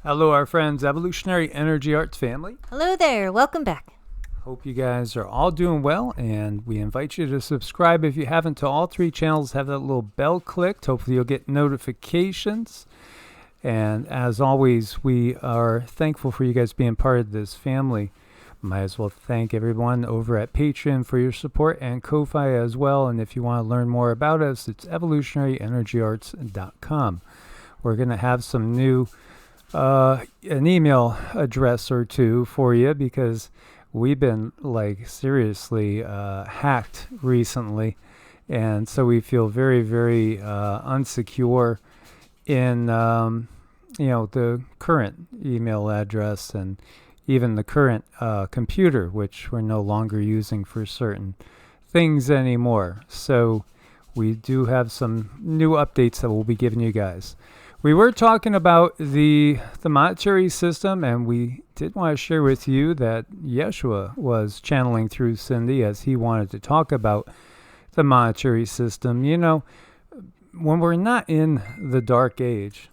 Hello, our friends, Evolutionary Energy Arts family. Hello there. Welcome back. Hope you guys are all doing well, and we invite you to subscribe if you haven't to all three channels. Have that little bell clicked. Hopefully you'll get notifications. And as always, we are thankful for you guys being part of this family. Might as well thank everyone over at Patreon for your support and Ko-Fi as well. And if you want to learn more about us, it's evolutionaryenergyarts.com. We're going to have some new an email address or two for you because we've been like seriously hacked recently, and so we feel very, very unsecure in the current email address and even the current computer, which we're no longer using for certain things anymore. So we do have some new updates that we'll be giving you guys. We were talking about the monetary system, and we did want to share with you that Yeshua was channeling through Cindy as he wanted to talk about the monetary system. You know, when we're not in the dark age,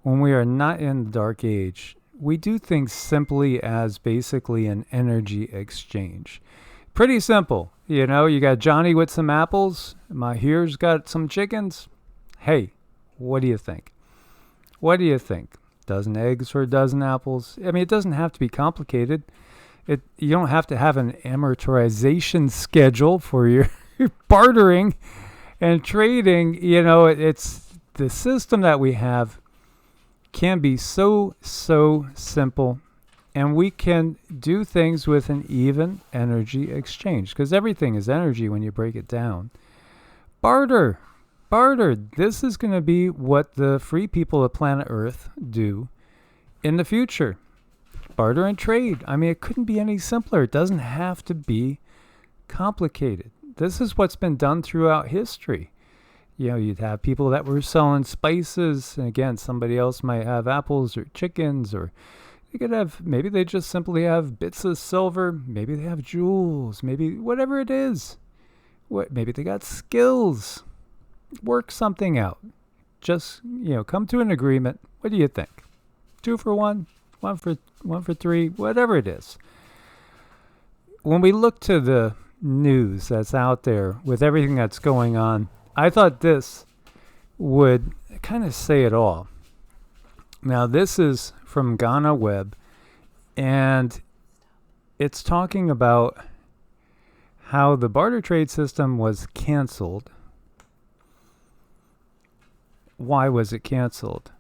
we do things simply as basically an energy exchange. Pretty simple. You know, you got Johnny with some apples. Mahir's got some chickens. Hey, what do you think? What do you think? Dozen eggs for a dozen apples? I mean, it doesn't have to be complicated. You don't have to have an amortization schedule for your bartering and trading. You know, it's the system that we have can be so simple, and we can do things with an even energy exchange because everything is energy when you break it down. Barter. This is going to be what the free people of planet Earth do in the future. Barter and trade. I mean, it couldn't be any simpler. It doesn't have to be complicated. This is what's been done throughout history. You know, you'd have people that were selling spices, and again, somebody else might have apples or chickens, or you could have, maybe they just simply have bits of silver, maybe they have jewels, maybe whatever it is. Maybe they got skills. Work something out. Just, come to an agreement. What do you think? 2 for 1, 1 for 3, whatever it is. When we look to the news that's out there with everything that's going on, I thought this would kind of say it all. Now, this is from Ghana Web, and it's talking about how the barter trade system was canceled. Why was it canceled?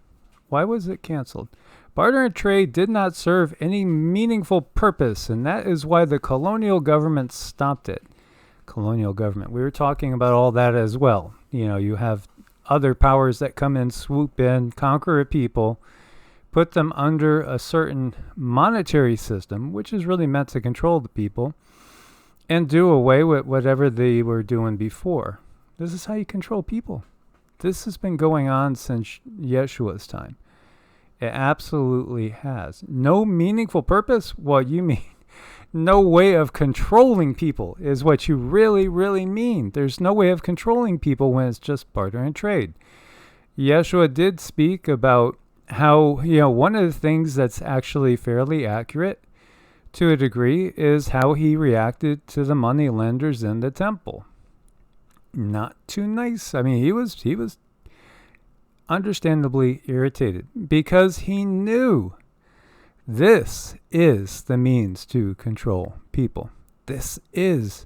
Barter and trade did not serve any meaningful purpose, and that is why the colonial government stopped it. Colonial government. We were talking about all that as well. You know, you have other powers that come in, swoop in, conquer a people, put them under a certain monetary system, which is really meant to control the people, and do away with whatever they were doing before. This is how you control people. This has been going on since Yeshua's time. It absolutely has. No meaningful purpose? What you mean? No way of controlling people is what you really, really mean. There's no way of controlling people when it's just barter and trade. Yeshua did speak about how, one of the things that's actually fairly accurate to a degree is how he reacted to the money lenders in the temple. Not too nice. I mean, he was understandably irritated because he knew this is the means to control people. This is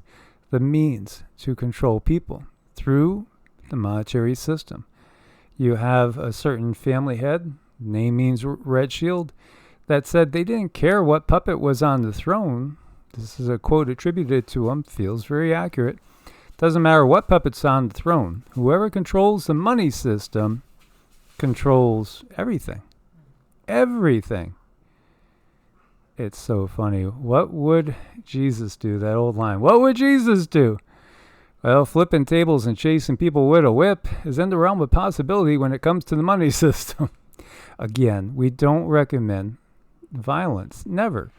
the means to control people through the monetary system. You have a certain family head, name means red shield, that said they didn't care what puppet was on the throne. This is a quote attributed to him, feels very accurate. Doesn't matter what puppet's on the throne. Whoever controls the money system controls everything. Everything. It's so funny. What would Jesus do? That old line. What would Jesus do? Well, flipping tables and chasing people with a whip is in the realm of possibility when it comes to the money system. Again, we don't recommend violence. Never.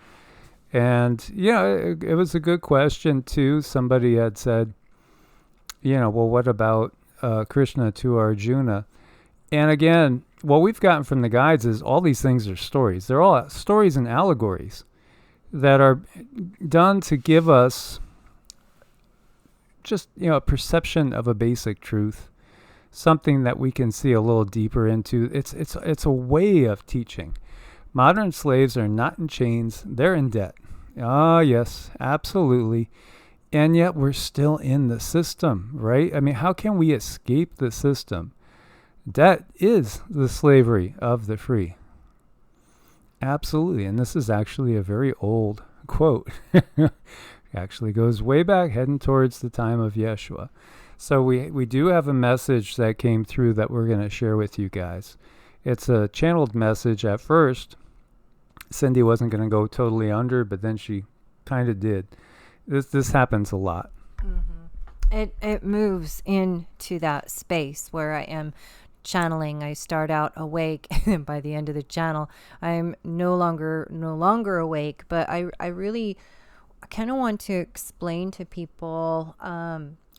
And, it was a good question, too. Somebody had said, well, what about Krishna to Arjuna? And again, what we've gotten from the guides is all these things are stories. They're all stories and allegories that are done to give us just, a perception of a basic truth, something that we can see a little deeper into. It's a way of teaching. Modern slaves are not in chains, they're in debt. Ah, yes, absolutely. And yet we're still in the system, right? I mean, how can we escape the system? Debt is the slavery of the free. Absolutely. And this is actually a very old quote. It actually goes way back, heading towards the time of Yeshua. So we do have a message that came through that we're going to share with you guys. It's a channeled message. At first, Cindy wasn't going to go totally under, but then she kind of did. This happens a lot. Mm-hmm. It moves into that space where I am channeling. I start out awake, and by the end of the channel, I'm no longer awake. But I really kind of want to explain to people,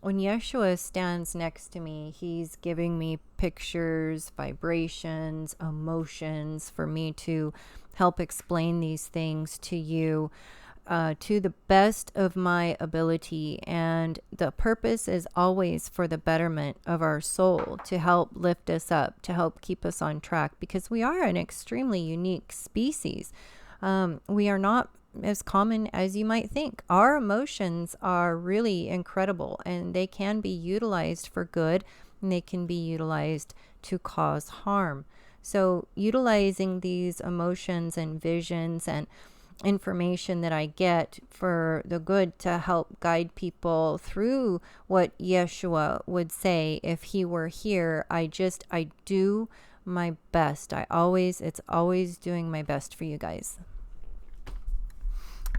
when Yeshua stands next to me, he's giving me pictures, vibrations, emotions for me to help explain these things to you to the best of my ability. And the purpose is always for the betterment of our soul, to help lift us up, to help keep us on track, because we are an extremely unique species. We are not as common as you might think. Our emotions are really incredible, and they can be utilized for good, and they can be utilized to cause harm. So utilizing these emotions and visions and information that I get for the good to help guide people through what Yeshua would say if he were here, I do my best. It's always doing my best for you guys.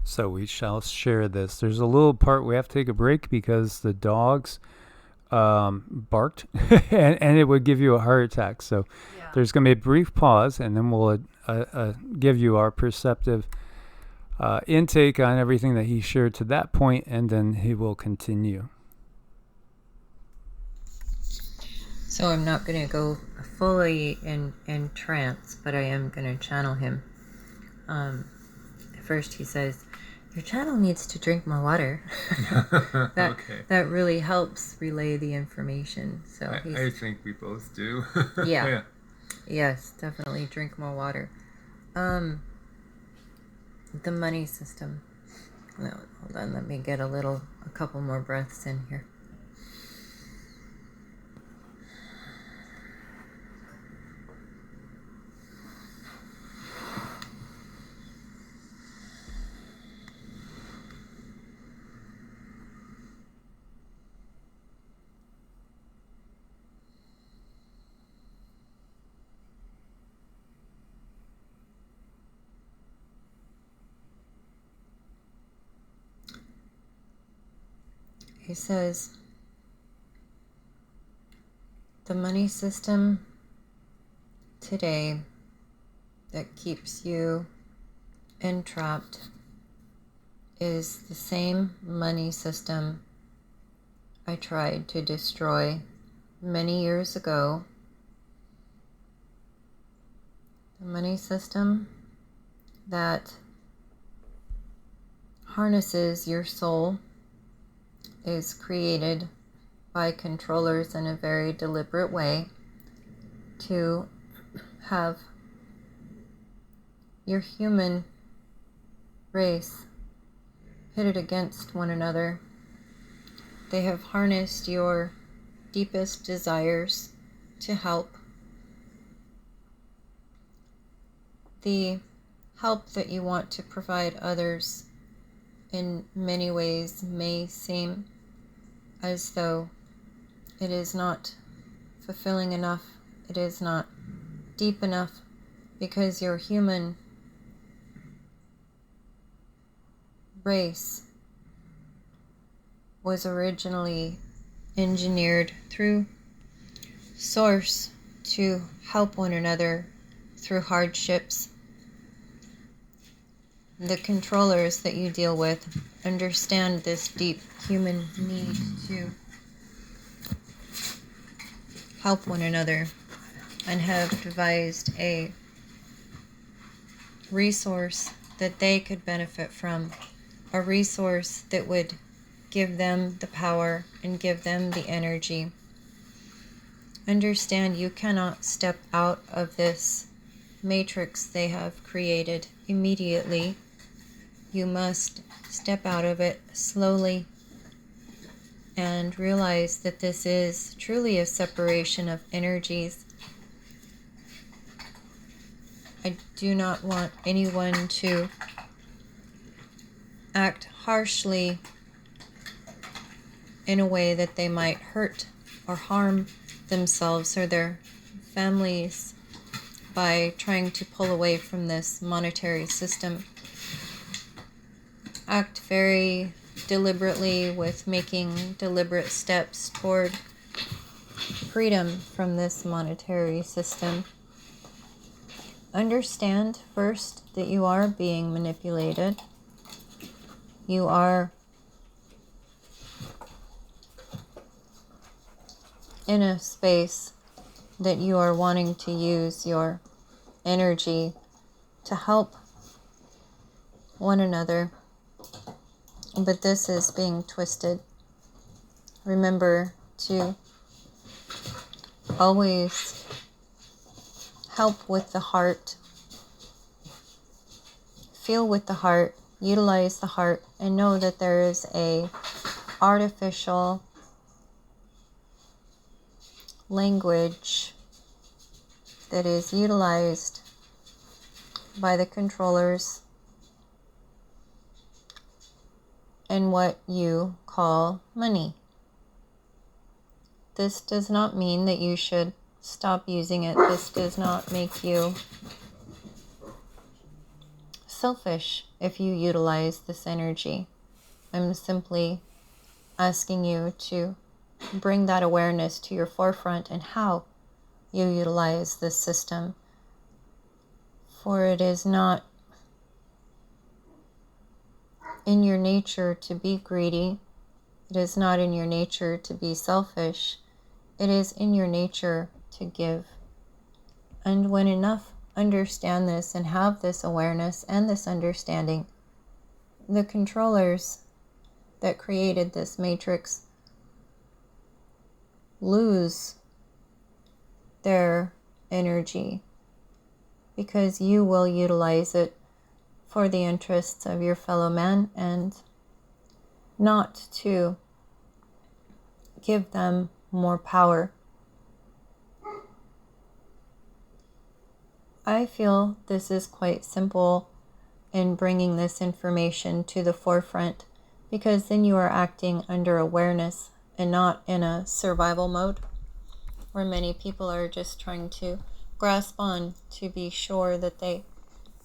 So we shall share this. There's a little part we have to take a break because the dogs barked and it would give you a heart attack. So there's going to be a brief pause, and then we'll give you our perceptive intake on everything that he shared to that point, and then he will continue. So I'm not going to go fully in trance, but I am going to channel him. First he says, your channel needs to drink more water. That really helps relay the information. So I think we both do. Yeah. Yes, definitely drink more water. The money system. No, hold on, let me get a couple more breaths in here. He says, the money system today that keeps you entrapped is the same money system I tried to destroy many years ago. The money system that harnesses your soul is created by controllers in a very deliberate way to have your human race pitted against one another. They have harnessed your deepest desires to help. The help that you want to provide others in many ways may seem as though it is not fulfilling enough, it is not deep enough, because your human race was originally engineered through Source to help one another through hardships. The controllers that you deal with understand this deep human need to help one another and have devised a resource that they could benefit from, a resource that would give them the power and give them the energy. Understand you cannot step out of this matrix they have created immediately. You must step out of it slowly and realize that this is truly a separation of energies. I do not want anyone to act harshly in a way that they might hurt or harm themselves or their families by trying to pull away from this monetary system. Act very deliberately with making deliberate steps toward freedom from this monetary system. Understand first that you are being manipulated. You are in a space that you are wanting to use your energy to help one another, but this is being twisted. Remember to always help with the heart, feel with the heart, utilize the heart, and know that there is a artificial language that is utilized by the controllers in what you call money. This does not mean that you should stop using it. This does not make you selfish if you utilize this energy. I'm simply asking you to bring that awareness to your forefront and how you utilize this system. For it is not in your nature to be greedy. It is not in your nature to be selfish. It is in your nature to give. And when enough understand this and have this awareness and this understanding, the controllers that created this matrix lose their energy because you will utilize it for the interests of your fellow man and not to give them more power. I feel this is quite simple in bringing this information to the forefront, because then you are acting under awareness and not in a survival mode where many people are just trying to grasp on to be sure that they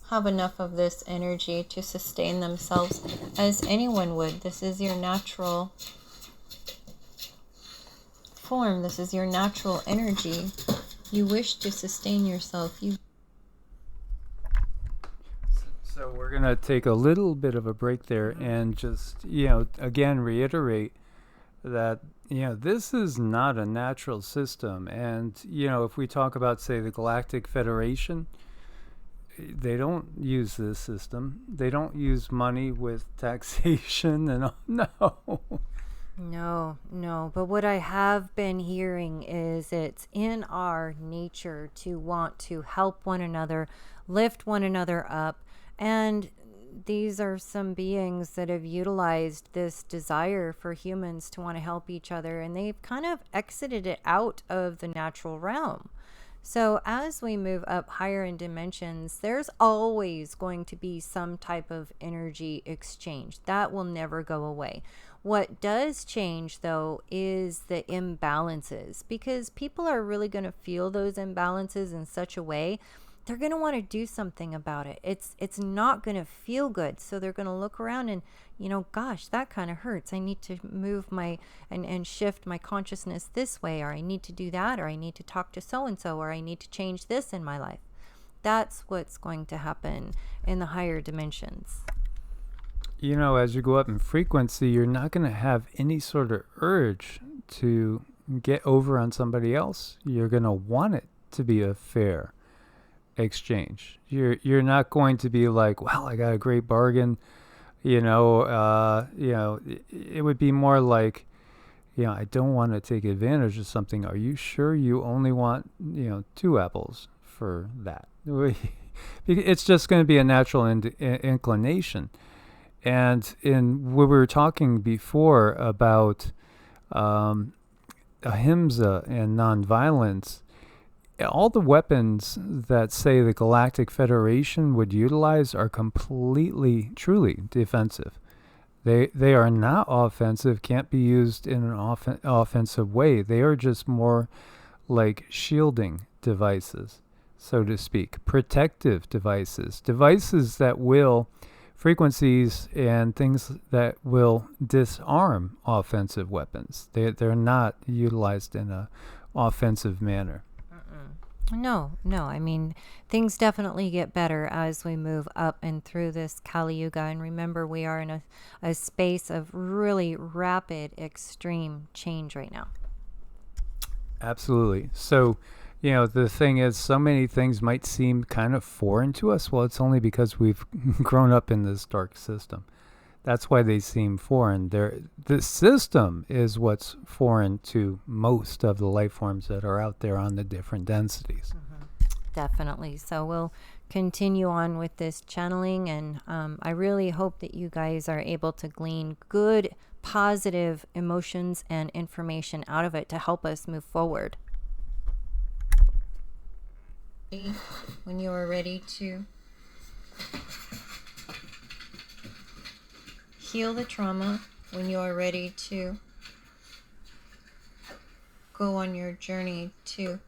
have enough of this energy to sustain themselves, as anyone would. This is your natural form. This is your natural energy. You wish to sustain yourself. So we're going to take a little bit of a break there and just, again, reiterate that, this is not a natural system. And, if we talk about, say, the Galactic Federation, they don't use this system. They don't use money with taxation and all. No. But what I have been hearing is it's in our nature to want to help one another, lift one another up. And these are some beings that have utilized this desire for humans to want to help each other, and they've kind of exited it out of the natural realm. So as we move up higher in dimensions, there's always going to be some type of energy exchange. That will never go away. What does change, though, is the imbalances, because people are really going to feel those imbalances in such a way they're going to want to do something about it. It's not going to feel good. So they're going to look around and, gosh, that kind of hurts. I need to move my and shift my consciousness this way, or I need to do that, or I need to talk to so-and-so, or I need to change this in my life. That's what's going to happen in the higher dimensions. As you go up in frequency, you're not going to have any sort of urge to get over on somebody else. You're going to want it to be a fair exchange. You're not going to be like, well, I got a great bargain. It would be more like, I don't want to take advantage of something. Are you sure you only want, 2 apples for that? It's just going to be a natural inclination. And we were talking before about ahimsa and nonviolence. All the weapons that, say, the Galactic Federation would utilize are completely, truly defensive. They are not offensive, can't be used in an offensive way. They are just more like shielding devices, so to speak, protective devices that will, frequencies and things that will disarm offensive weapons. They're not utilized in an offensive manner. No. I mean, things definitely get better as we move up and through this Kali Yuga. And remember, we are in a space of really rapid, extreme change right now. Absolutely. So, the thing is, so many things might seem kind of foreign to us. Well, it's only because we've grown up in this dark system. That's why they seem foreign. The system is what's foreign to most of the life forms that are out there on the different densities. Mm-hmm. Definitely. So we'll continue on with this channeling, and I really hope that you guys are able to glean good, positive emotions and information out of it to help us move forward. When you are ready to heal the trauma, when you are ready to go on your journey to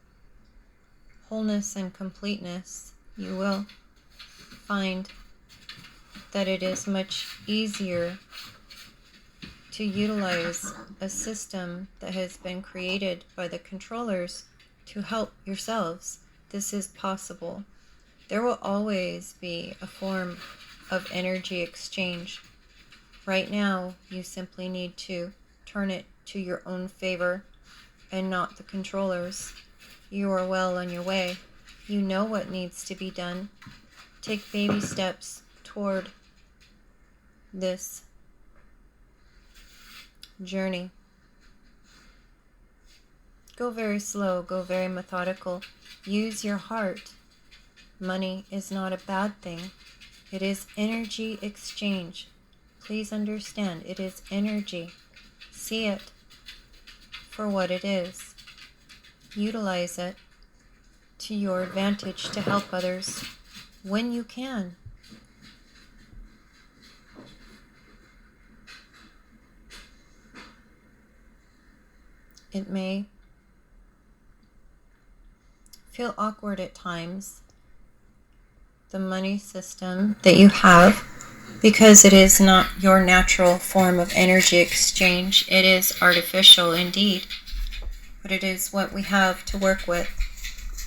wholeness and completeness, you will find that it is much easier to utilize a system that has been created by the controllers to help yourselves. This is possible. There will always be a form of energy exchange. Right now, you simply need to turn it to your own favor and not the controllers. You are well on your way. You know what needs to be done. Take baby steps toward this journey. Go very slow, go very methodical. Use your heart. Money is not a bad thing. It is energy exchange. Please understand, it is energy. See it for what it is. Utilize it to your advantage to help others when you can. It may feel awkward at times, the money system that you have, because it is not your natural form of energy exchange. It is artificial indeed, but it is what we have to work with.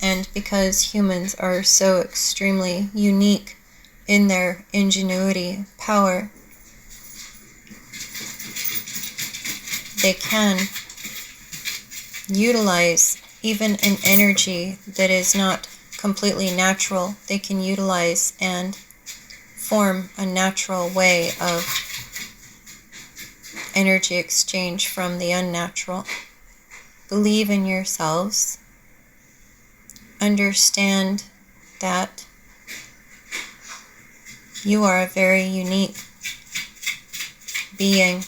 And because humans are so extremely unique in their ingenuity, power, they can utilize even an energy that is not completely natural. They can utilize and form a natural way of energy exchange from the unnatural. Believe in yourselves. Understand that you are a very unique being,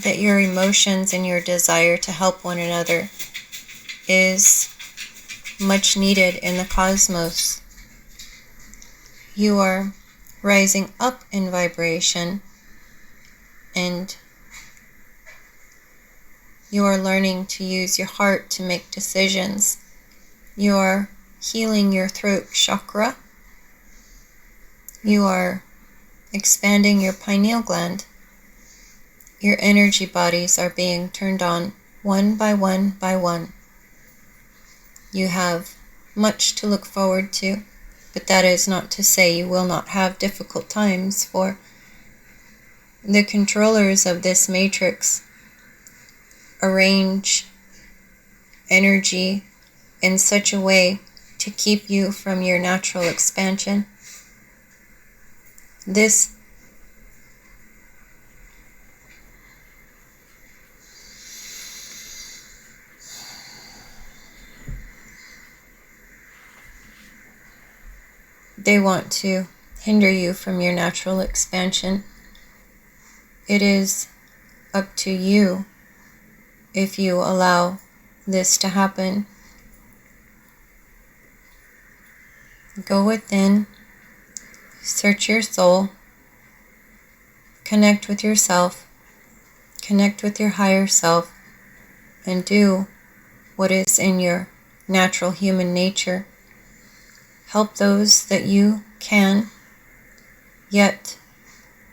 that your emotions and your desire to help one another is much needed in the cosmos. You are rising up in vibration, and you are learning to use your heart to make decisions. You are healing your throat chakra. You are expanding your pineal gland. Your energy bodies are being turned on one by one by one. You have much to look forward to, but that is not to say you will not have difficult times, for the controllers of this matrix arrange energy in such a way to keep you from your natural expansion. They want to hinder you from your natural expansion. It is up to you if you allow this to happen. Go within, search your soul, connect with yourself, connect with your higher self, and do what is in your natural human nature. Help those that you can, yet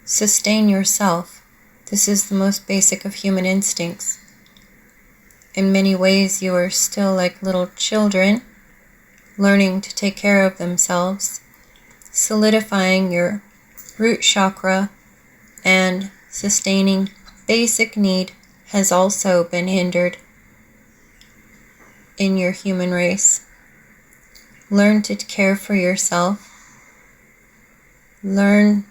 sustain yourself. This is the most basic of human instincts. In many ways, you are still like little children, learning to take care of themselves, solidifying your root chakra, and sustaining basic need has also been hindered in your human race. Learn to care for yourself. Learn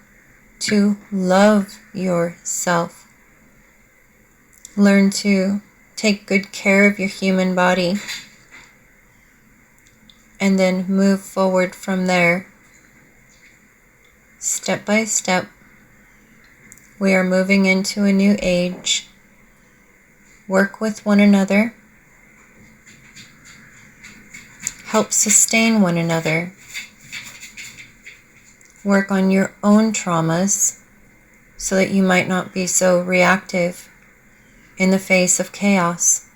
to love yourself. Learn to take good care of your human body. And then move forward from there. Step by step, we are moving into a new age. Work with one another. Help sustain one another. Work on your own traumas so that you might not be so reactive in the face of chaos.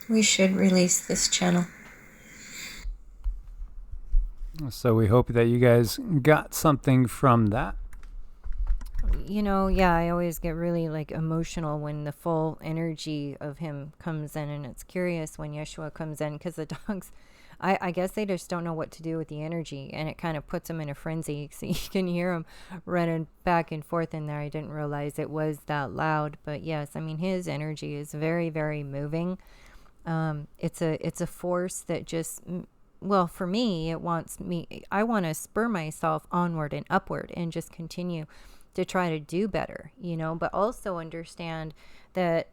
We should release this channel. So we hope that you guys got something from that. Yeah, I always get really emotional when the full energy of him comes in, and it's curious when Yeshua comes in, because the dogs, I guess they just don't know what to do with the energy, and it kind of puts them in a frenzy. So you can hear them running back and forth in there. I didn't realize it was that loud, but yes, his energy is very, very moving. It's a force that just, well, for me, I want to spur myself onward and upward and just continue to try to do better, but also understand that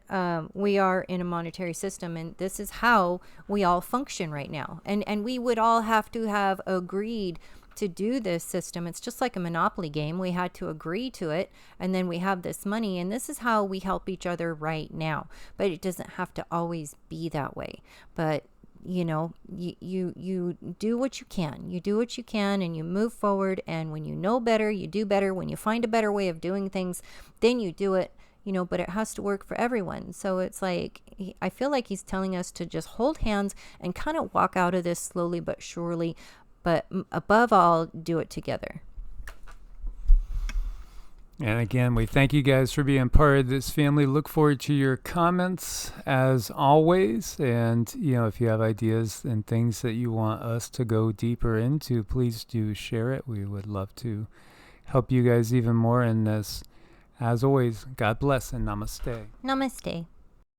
we are in a monetary system, and this is how we all function right now. And we would all have to have agreed to do this system. It's just like a Monopoly game. We had to agree to it, and then we have this money, and this is how we help each other right now. But it doesn't have to always be that way. But you do what you can. You do what you can, and you move forward. And when you know better, you do better. When you find a better way of doing things, then you do it. But it has to work for everyone. So it's I feel like he's telling us to just hold hands and kind of walk out of this slowly but surely. But above all, do it together. And again, we thank you guys for being part of this family. Look forward to your comments as always. And, if you have ideas and things that you want us to go deeper into, please do share it. We would love to help you guys even more in this. As always, God bless and namaste. Namaste.